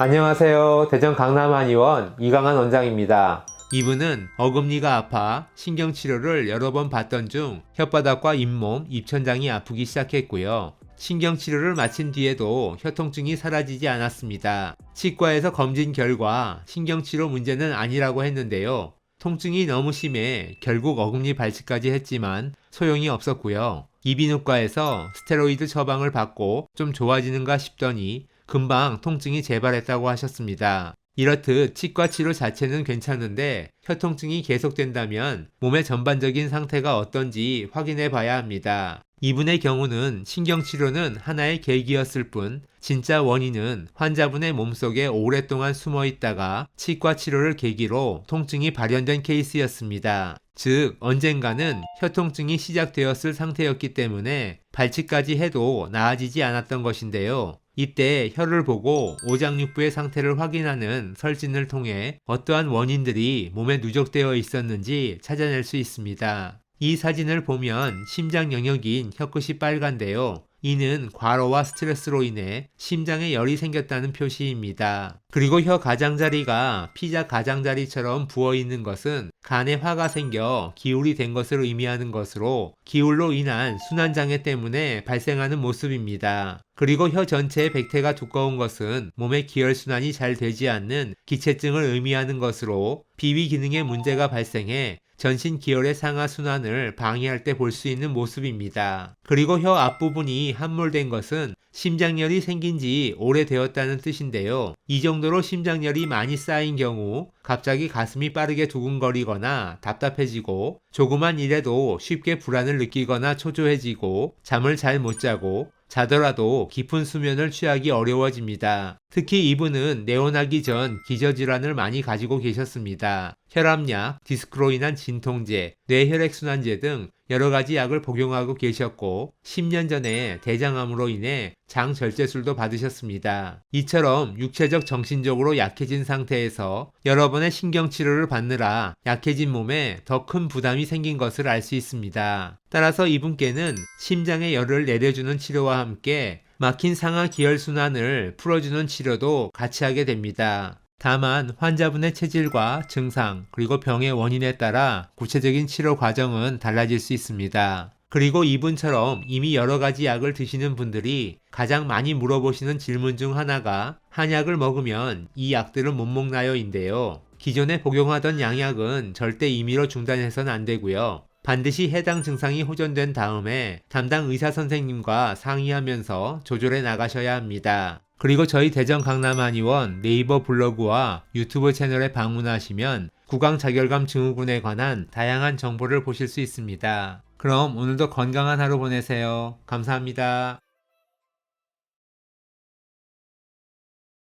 안녕하세요. 대전 강남한의원 이강한 원장입니다. 이분은 어금니가 아파 신경치료를 여러 번 받던 중 혓바닥과 잇몸, 입천장이 아프기 시작했고요. 신경치료를 마친 뒤에도 혀통증이 사라지지 않았습니다. 치과에서 검진 결과 신경치료 문제는 아니라고 했는데요. 통증이 너무 심해 결국 어금니 발치까지 했지만 소용이 없었고요. 이비인후과에서 스테로이드 처방을 받고 좀 좋아지는가 싶더니 금방 통증이 재발했다고 하셨습니다. 이렇듯 치과 치료 자체는 괜찮은데 혀통증이 계속된다면 몸의 전반적인 상태가 어떤지 확인해 봐야 합니다. 이분의 경우는 신경치료는 하나의 계기였을 뿐 진짜 원인은 환자분의 몸속에 오랫동안 숨어 있다가 치과 치료를 계기로 통증이 발현된 케이스였습니다. 즉 언젠가는 혀통증이 시작되었을 상태였기 때문에 발치까지 해도 나아지지 않았던 것인데요. 이때 혀를 보고 오장육부의 상태를 확인하는 설진을 통해 어떠한 원인들이 몸에 누적되어 있었는지 찾아낼 수 있습니다. 이 사진을 보면 심장 영역인 혀끝이 빨간데요. 이는 과로와 스트레스로 인해 심장에 열이 생겼다는 표시입니다. 그리고 혀 가장자리가 피자 가장자리처럼 부어있는 것은 간에 화가 생겨 기울이 된 것을 의미하는 것으로 기울로 인한 순환장애 때문에 발생하는 모습입니다. 그리고 혀 전체의 백태가 두꺼운 것은 몸의 기혈순환이 잘 되지 않는 기체증을 의미하는 것으로 비위 기능에 문제가 발생해 전신 기혈의 상하 순환을 방해할 때 볼 수 있는 모습입니다. 그리고 혀 앞부분이 함몰된 것은 심장열이 생긴 지 오래되었다는 뜻인데요. 이 정도로 심장열이 많이 쌓인 경우 갑자기 가슴이 빠르게 두근거리거나 답답해지고 조그만 일에도 쉽게 불안을 느끼거나 초조해지고 잠을 잘 못 자고 자더라도 깊은 수면을 취하기 어려워집니다. 특히 이분은 내원하기 전 기저질환을 많이 가지고 계셨습니다. 혈압약, 디스크로 인한 진통제, 뇌혈액순환제 등 여러 가지 약을 복용하고 계셨고 10년 전에 대장암으로 인해 장절제술도 받으셨습니다. 이처럼 육체적 정신적으로 약해진 상태에서 여러 번의 신경치료를 받느라 약해진 몸에 더 큰 부담이 생긴 것을 알 수 있습니다. 따라서 이분께는 심장의 열을 내려주는 치료와 함께 막힌 상하 기혈순환을 풀어주는 치료도 같이 하게 됩니다. 다만 환자분의 체질과 증상 그리고 병의 원인에 따라 구체적인 치료 과정은 달라질 수 있습니다. 그리고 이분처럼 이미 여러 가지 약을 드시는 분들이 가장 많이 물어보시는 질문 중 하나가 한약을 먹으면 이 약들은 못 먹나요? 인데요. 기존에 복용하던 양약은 절대 임의로 중단해서는 안 되고요. 반드시 해당 증상이 호전된 다음에 담당 의사 선생님과 상의하면서 조절해 나가셔야 합니다. 그리고 저희 대전 강남한의원 네이버 블로그와 유튜브 채널에 방문하시면 구강자결감 증후군에 관한 다양한 정보를 보실 수 있습니다. 그럼 오늘도 건강한 하루 보내세요. 감사합니다.